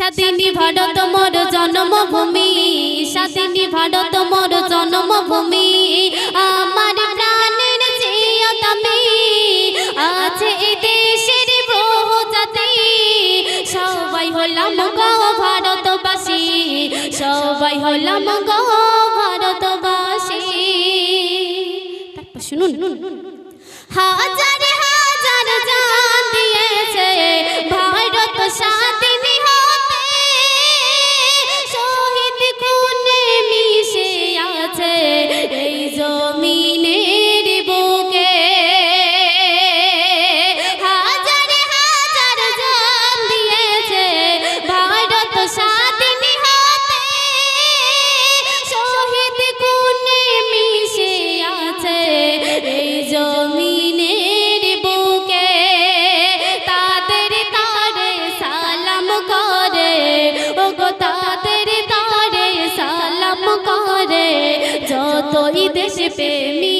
স্বাধীনী ভারত মোর জন্মভূমি, স্বাধীনী ভারত মোর জন্মভূমি। আমার প্রাণের চেয়ে দামি আছে এই দেশের বহু জাতি। সবাই হলাম গো ভারতবাসী, সবাই হলাম গো ভারতবাসী। তারপর শুনুন, হাজার হাজার জান দিয়েছে ভারত স্বাধীন হতে, শহীদ খুনে মিশে আছে এই জমিনের বুকে। হাজার হাজার জান দিয়েছে ভারত স্বাধীন হতে, শহীদ খুনে মিশে আছে এই জমিনের বুকে। তাদের তারে সালাম করে, ওগো তাদের তারে সালাম করে যতই দেশ প্রেমী